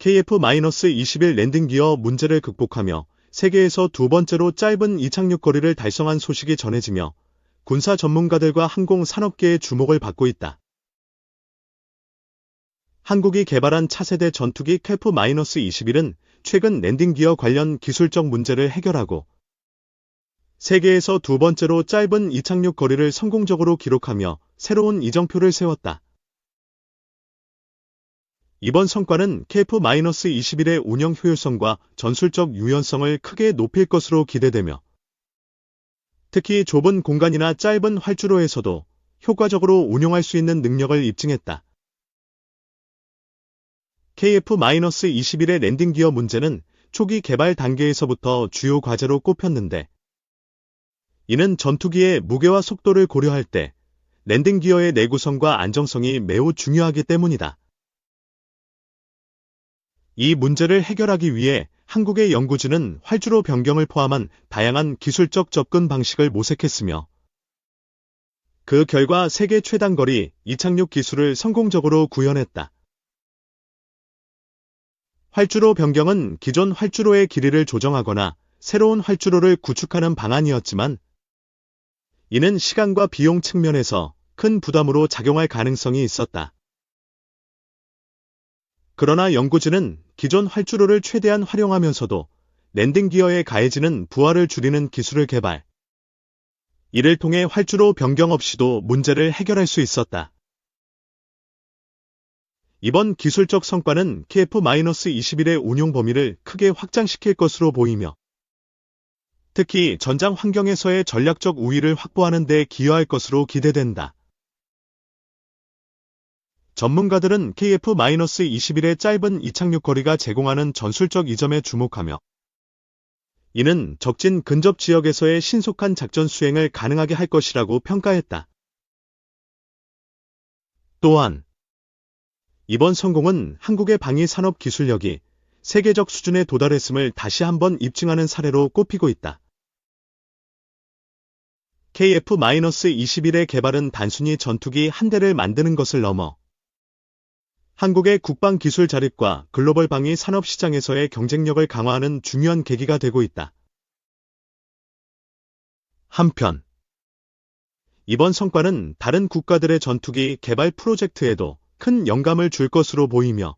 KF-21 랜딩 기어 문제를 극복하며 세계에서 두 번째로 짧은 이착륙 거리를 달성한 소식이 전해지며 군사 전문가들과 항공 산업계의 주목을 받고 있다. 한국이 개발한 차세대 전투기 KF-21은 최근 랜딩 기어 관련 기술적 문제를 해결하고 세계에서 두 번째로 짧은 이착륙 거리를 성공적으로 기록하며 새로운 이정표를 세웠다. 이번 성과는 KF-21의 운영 효율성과 전술적 유연성을 크게 높일 것으로 기대되며 특히 좁은 공간이나 짧은 활주로에서도 효과적으로 운용할 수 있는 능력을 입증했다. KF-21의 랜딩 기어 문제는 초기 개발 단계에서부터 주요 과제로 꼽혔는데 이는 전투기의 무게와 속도를 고려할 때 랜딩 기어의 내구성과 안정성이 매우 중요하기 때문이다. 이 문제를 해결하기 위해 한국의 연구진은 활주로 변경을 포함한 다양한 기술적 접근 방식을 모색했으며 그 결과 세계 최단거리 이착륙 기술을 성공적으로 구현했다. 활주로 변경은 기존 활주로의 길이를 조정하거나 새로운 활주로를 구축하는 방안이었지만 이는 시간과 비용 측면에서 큰 부담으로 작용할 가능성이 있었다. 그러나 연구진은 기존 활주로를 최대한 활용하면서도 랜딩 기어에 가해지는 부하를 줄이는 기술을 개발. 이를 통해 활주로 변경 없이도 문제를 해결할 수 있었다. 이번 기술적 성과는 KF-21의 운용 범위를 크게 확장시킬 것으로 보이며 특히 전장 환경에서의 전략적 우위를 확보하는 데 기여할 것으로 기대된다. 전문가들은 KF-21의 짧은 이착륙 거리가 제공하는 전술적 이점에 주목하며 이는 적진 근접 지역에서의 신속한 작전 수행을 가능하게 할 것이라고 평가했다. 또한 이번 성공은 한국의 방위 산업 기술력이 세계적 수준에 도달했음을 다시 한번 입증하는 사례로 꼽히고 있다. KF-21의 개발은 단순히 전투기 한 대를 만드는 것을 넘어 한국의 국방 기술 자립과 글로벌 방위 산업 시장에서의 경쟁력을 강화하는 중요한 계기가 되고 있다. 한편, 이번 성과는 다른 국가들의 전투기 개발 프로젝트에도 큰 영감을 줄 것으로 보이며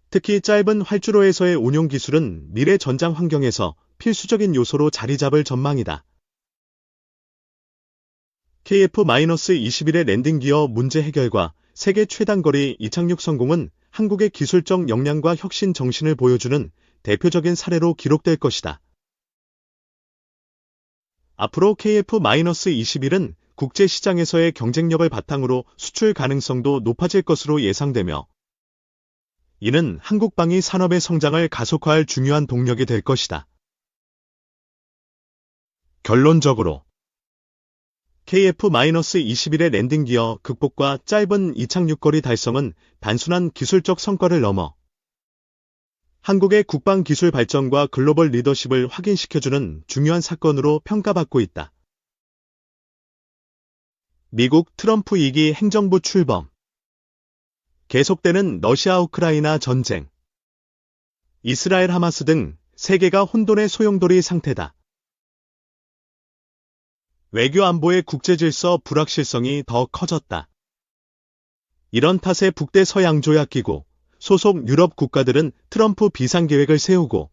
특히 짧은 활주로에서의 운용 기술은 미래 전장 환경에서 필수적인 요소로 자리 잡을 전망이다. KF-21의 랜딩 기어 문제 해결과 세계 최단거리 이착륙 성공은 한국의 기술적 역량과 혁신 정신을 보여주는 대표적인 사례로 기록될 것이다. 앞으로 KF-21은 국제 시장에서의 경쟁력을 바탕으로 수출 가능성도 높아질 것으로 예상되며 이는 한국 방위 산업의 성장을 가속화할 중요한 동력이 될 것이다. 결론적으로 KF-21의 랜딩 기어 극복과 짧은 이착륙 거리 달성은 단순한 기술적 성과를 넘어 한국의 국방 기술 발전과 글로벌 리더십을 확인시켜주는 중요한 사건으로 평가받고 있다. 미국 트럼프 2기 행정부 출범. 계속되는 러시아-우크라이나 전쟁. 이스라엘 하마스 등 세계가 혼돈의 소용돌이 상태다. 외교 안보의 국제질서 불확실성이 더 커졌다. 이런 탓에 북대서양조약기구 소속 유럽 국가들은 트럼프 비상계획을 세우고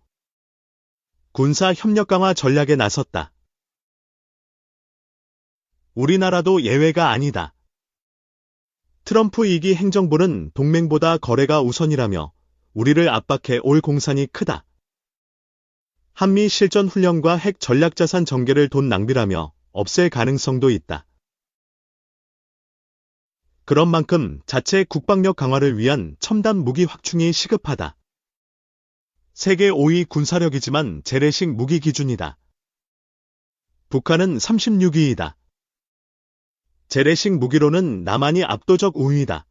군사 협력 강화 전략에 나섰다. 우리나라도 예외가 아니다. 트럼프 2기 행정부는 동맹보다 거래가 우선이라며 우리를 압박해 올 공산이 크다. 한미 실전 훈련과 핵 전략자산 전개를 돈 낭비라며 없앨 가능성도 있다. 그런 만큼 자체 국방력 강화를 위한 첨단 무기 확충이 시급하다. 세계 5위 군사력이지만 재래식 무기 기준이다. 북한은 36위이다. 재래식 무기로는 남한이 압도적 우위이다.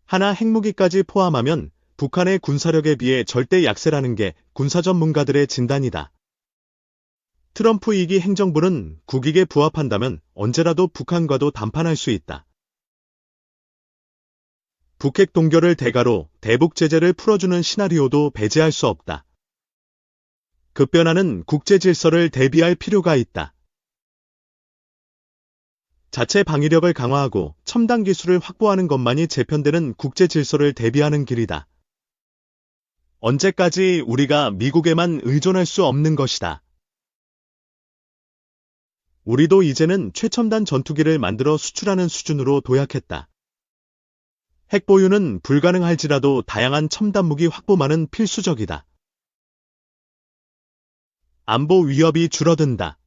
하나 핵무기까지 포함하면 북한의 군사력에 비해 절대 약세라는 게 군사 전문가들의 진단이다. 트럼프 2기 행정부는 국익에 부합한다면 언제라도 북한과도 담판할 수 있다. 북핵 동결을 대가로 대북 제재를 풀어주는 시나리오도 배제할 수 없다. 급변하는 국제 질서를 대비할 필요가 있다. 자체 방위력을 강화하고 첨단 기술을 확보하는 것만이 재편되는 국제 질서를 대비하는 길이다. 언제까지 우리가 미국에만 의존할 수 없는 것이다. 우리도 이제는 최첨단 전투기를 만들어 수출하는 수준으로 도약했다. 핵 보유는 불가능할지라도 다양한 첨단 무기 확보만은 필수적이다. 안보 위협이 줄어든다.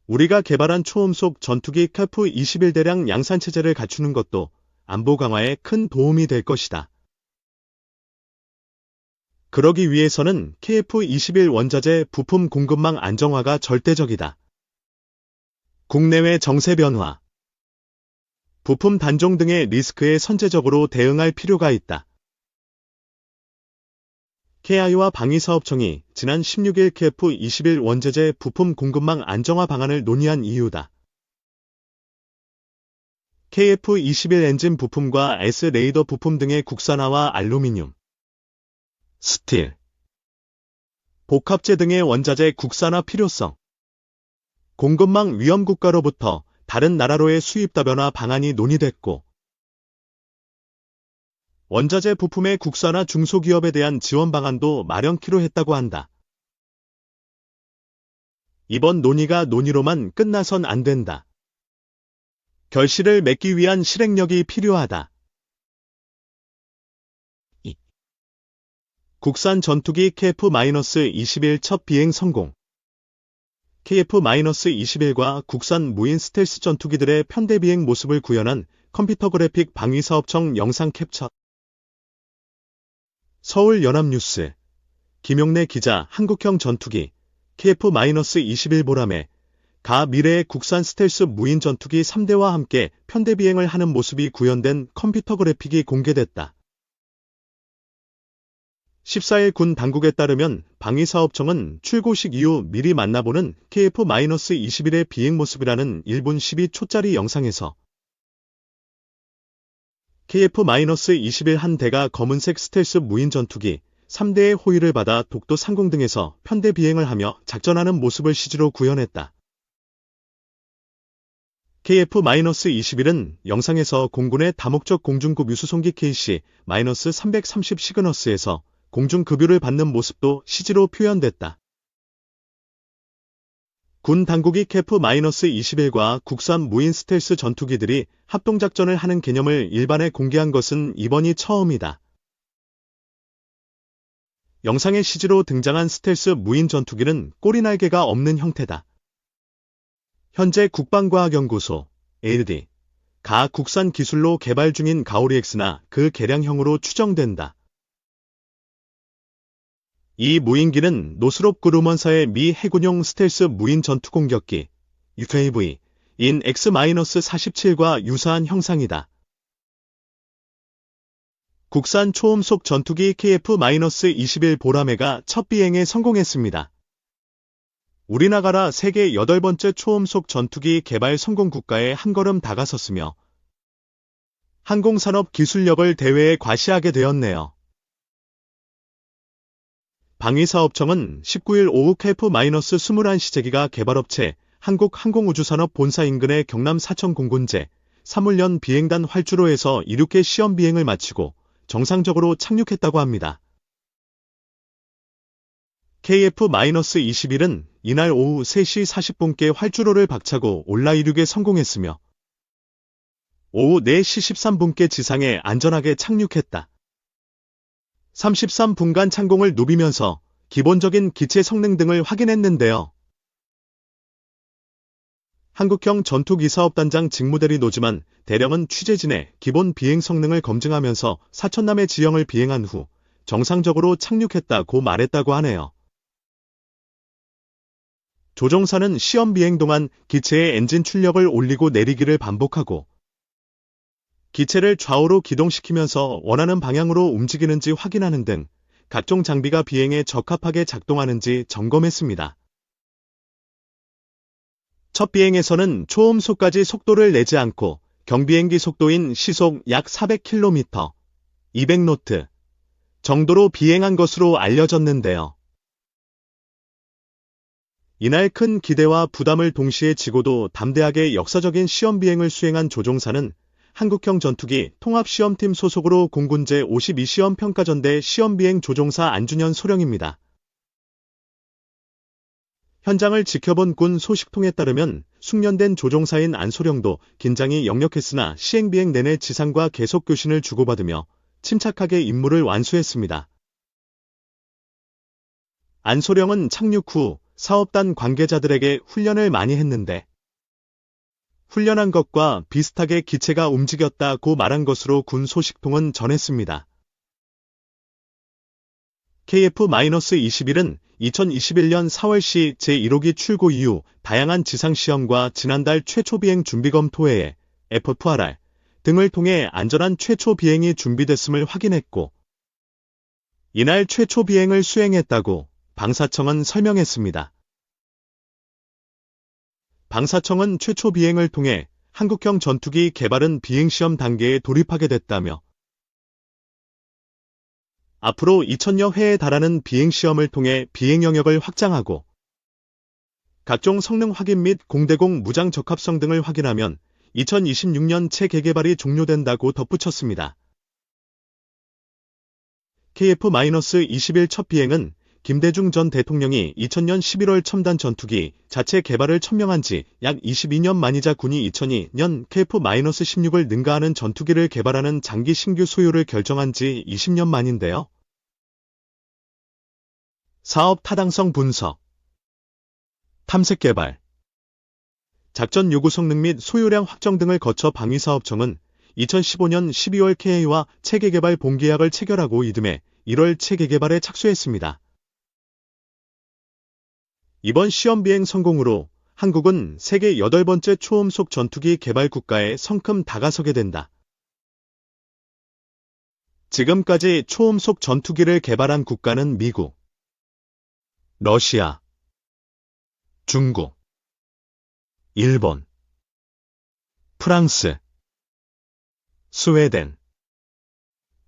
우리가 개발한 초음속 전투기 KF-21 양산체제를 갖추는 것도 안보 강화에 큰 도움이 될 것이다. 그러기 위해서는 KF-21 원자재 부품 공급망 안정화가 절대적이다. 국내외 정세 변화, 부품 단종 등의 리스크에 선제적으로 대응할 필요가 있다. KI와 방위사업청이 지난 16일 KF-21 원자재 부품 공급망 안정화 방안을 논의한 이유다. KF-21 엔진 부품과 S-레이더 부품 등의 국산화와 알루미늄, 스틸, 복합재 등의 원자재 국산화 필요성, 공급망 위험 국가로부터 다른 나라로의 수입 다변화 방안이 논의됐고, 원자재 부품의 국산화 중소기업에 대한 지원 방안도 마련키로 했다고 한다. 이번 논의가 논의로만 끝나선 안 된다. 결실을 맺기 위한 실행력이 필요하다. 국산 전투기 KF-21 첫 비행 성공. KF-21과 국산 무인 스텔스 전투기들의 편대 비행 모습을 구현한 컴퓨터 그래픽 방위사업청 영상 캡처. 서울 연합뉴스. 김용래 기자. 한국형 전투기 KF-21 보람에 가 미래의 국산 스텔스 무인 전투기 3대와 함께 편대 비행을 하는 모습이 구현된 컴퓨터 그래픽이 공개됐다. 14일 군 당국에 따르면 방위사업청은 출고식 이후 미리 만나보는 KF-21의 비행 모습이라는 1분 12초짜리 영상에서 KF-21 한 대가 검은색 스텔스 무인 전투기 3대의 호위를 받아 독도 상공 등에서 편대 비행을 하며 작전하는 모습을 CG로 구현했다. KF-21은 영상에서 공군의 다목적 공중급 유수송기 KC-330 시그너스에서 공중급유를 받는 모습도 CG로 표현됐다. 군 당국이 KF-21과 국산 무인 스텔스 전투기들이 합동작전을 하는 개념을 일반에 공개한 것은 이번이 처음이다. 영상의 CG로 등장한 스텔스 무인 전투기는 꼬리날개가 없는 형태다. 현재 국방과학연구소 AD 가 국산 기술로 개발 중인 가오리X나 그 개량형으로 추정된다. 이 무인기는 노스롭 그루먼사의 미 해군용 스텔스 무인 전투공격기 UAV 인 X-47과 유사한 형상이다. 국산 초음속 전투기 KF-21 보라매가 첫 비행에 성공했습니다. 우리나라가 세계 8번째 초음속 전투기 개발 성공 국가에 한 걸음 다가섰으며 항공산업 기술력을 대회에 과시하게 되었네요. 방위사업청은 19일 오후 KF-21 시제기가 개발업체 한국항공우주산업 본사 인근의 경남 사천 공군제 사물연 비행단 활주로에서 이륙해 시험 비행을 마치고 정상적으로 착륙했다고 합니다. KF-21은 이날 오후 3시 40분께 활주로를 박차고 올라 이륙에 성공했으며 오후 4시 13분께 지상에 안전하게 착륙했다. 33분간 창공을 누비면서 기본적인 기체 성능 등을 확인했는데요. 한국형 전투기 사업단장 직무대리 노지만 대령은 취재진의 기본 비행 성능을 검증하면서 사천남해 지형을 비행한 후 정상적으로 착륙했다고 말했다고 하네요. 조종사는 시험 비행 동안 기체의 엔진 출력을 올리고 내리기를 반복하고 기체를 좌우로 기동시키면서 원하는 방향으로 움직이는지 확인하는 등 각종 장비가 비행에 적합하게 작동하는지 점검했습니다. 첫 비행에서는 초음속까지 속도를 내지 않고 경비행기 속도인 시속 약 400km, 200노트 정도로 비행한 것으로 알려졌는데요. 이날 큰 기대와 부담을 동시에 지고도 담대하게 역사적인 시험 비행을 수행한 조종사는 한국형 전투기 통합시험팀 소속으로 공군 제52시험 평가전대 시험비행 조종사 안준현 소령입니다. 현장을 지켜본 군 소식통에 따르면 숙련된 조종사인 안소령도 긴장이 역력했으나 시행비행 내내 지상과 계속 교신을 주고받으며 침착하게 임무를 완수했습니다. 안소령은 착륙 후 사업단 관계자들에게 훈련을 많이 했는데 훈련한 것과 비슷하게 기체가 움직였다고 말한 것으로 군 소식통은 전했습니다. KF-21은 2021년 4월시 제1호기 출고 이후 다양한 지상시험과 지난달 최초 비행 준비검 토해에 FFRR 등을 통해 안전한 최초 비행이 준비됐음을 확인했고 이날 최초 비행을 수행했다고 방사청은 설명했습니다. 방사청은 최초 비행을 통해 한국형 전투기 개발은 비행시험 단계에 돌입하게 됐다며 앞으로 2000여 회에 달하는 비행시험을 통해 비행 영역을 확장하고 각종 성능 확인 및 공대공 무장 적합성 등을 확인하면 2026년 체계개발이 종료된다고 덧붙였습니다. KF-21 첫 비행은 김대중 전 대통령이 2000년 11월 첨단 전투기 자체 개발을 천명한 지 약 22년 만이자 군이 2002년 KF-16을 능가하는 전투기를 개발하는 장기 신규 소유를 결정한 지 20년 만인데요. 사업 타당성 분석, 탐색 개발, 작전 요구 성능 및 소요량 확정 등을 거쳐 방위사업청은 2015년 12월 KA와 체계개발 본계약을 체결하고 이듬해 1월 체계개발에 착수했습니다. 이번 시험 비행 성공으로 한국은 세계 8번째 초음속 전투기 개발 국가에 성큼 다가서게 된다. 지금까지 초음속 전투기를 개발한 국가는 미국, 러시아, 중국, 일본, 프랑스, 스웨덴,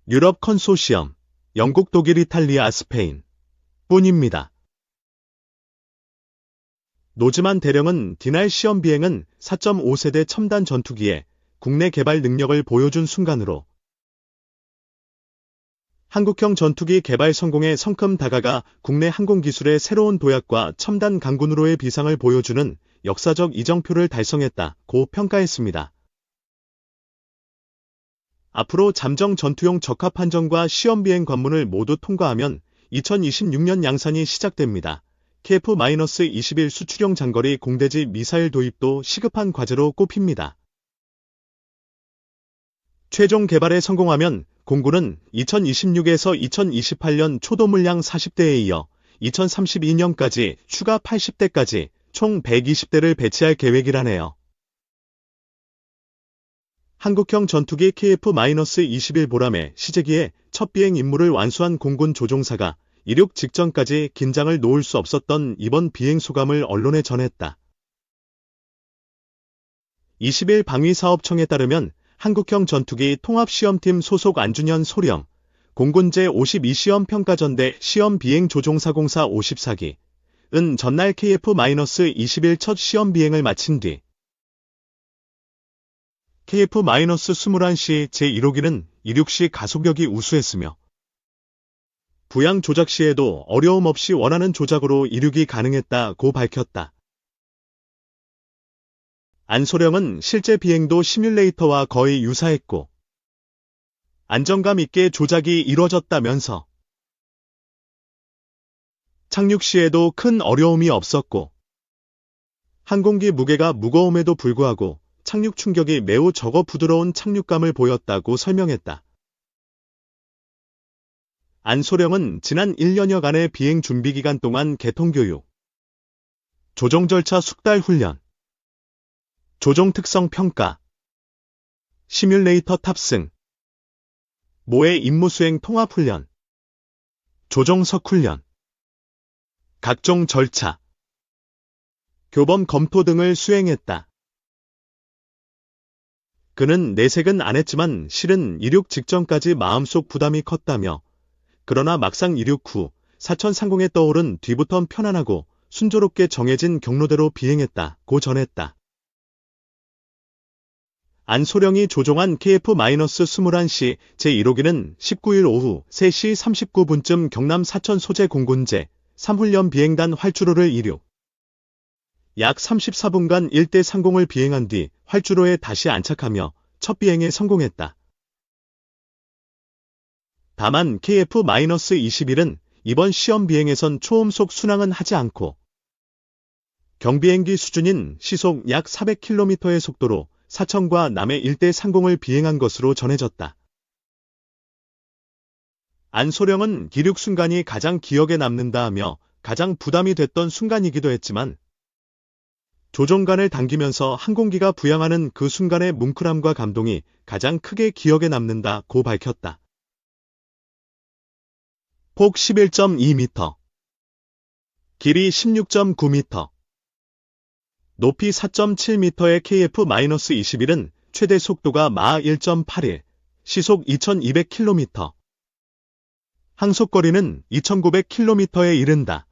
유럽 컨소시엄, 영국, 독일, 이탈리아, 스페인 뿐입니다. 노즈만 대령은 디날 시험 비행은 4.5세대 첨단 전투기의 국내 개발 능력을 보여준 순간으로 한국형 전투기 개발 성공에 성큼 다가가 국내 항공기술의 새로운 도약과 첨단 강군으로의 비상을 보여주는 역사적 이정표를 달성했다고 평가했습니다. 앞으로 잠정 전투용 적합 판정과 시험 비행 관문을 모두 통과하면 2026년 양산이 시작됩니다. KF-21 수출용 장거리 공대지 미사일 도입도 시급한 과제로 꼽힙니다. 최종 개발에 성공하면 공군은 2026에서 2028년 초도 물량 40대에 이어 2032년까지 추가 80대까지 총 120대를 배치할 계획이라네요. 한국형 전투기 KF-21 보람의 시제기에 첫 비행 임무를 완수한 공군 조종사가 이륙 직전까지 긴장을 놓을 수 없었던 이번 비행 소감을 언론에 전했다. 20일 방위사업청에 따르면 한국형 전투기 통합시험팀 소속 안준현 소령, 공군 제52시험 평가전대 시험 비행 조종사공사 54기은 전날 KF-21 첫 시험 비행을 마친 뒤 KF-21시 제1호기는 이륙 시 가속력이 우수했으며 부양 조작 시에도 어려움 없이 원하는 조작으로 이륙이 가능했다고 밝혔다. 안소령은 실제 비행도 시뮬레이터와 거의 유사했고 안정감 있게 조작이 이뤄졌다면서 착륙 시에도 큰 어려움이 없었고 항공기 무게가 무거움에도 불구하고 착륙 충격이 매우 적어 부드러운 착륙감을 보였다고 설명했다. 안소령은 지난 1년여간의 비행 준비 기간 동안 개통교육, 조종 절차 숙달 훈련, 조종 특성 평가, 시뮬레이터 탑승, 모의 임무 수행 통합 훈련, 조종석 훈련, 각종 절차, 교범 검토 등을 수행했다. 그는 내색은 안 했지만 실은 이륙 직전까지 마음속 부담이 컸다며, 그러나 막상 이륙 후 사천 상공에 떠오른 뒤부턴 편안하고 순조롭게 정해진 경로대로 비행했다고 전했다. 안소령이 조종한 KF-21시 제1호기는 19일 오후 3시 39분쯤 경남 사천 소재 공군제 3훈련 비행단 활주로를 이륙. 약 34분간 일대 상공을 비행한 뒤 활주로에 다시 안착하며 첫 비행에 성공했다. 다만 KF-21은 이번 시험 비행에선 초음속 순항은 하지 않고 경비행기 수준인 시속 약 400km의 속도로 사천과 남해 일대 상공을 비행한 것으로 전해졌다. 안소령은 기륙 순간이 가장 기억에 남는다 하며 가장 부담이 됐던 순간이기도 했지만 조종관을 당기면서 항공기가 부양하는 그 순간의 뭉클함과 감동이 가장 크게 기억에 남는다고 밝혔다. 폭 11.2m, 길이 16.9m, 높이 4.7m의 KF-21은 최대 속도가 마하 1.81, 시속 2200km, 항속거리는 2900km에 이른다.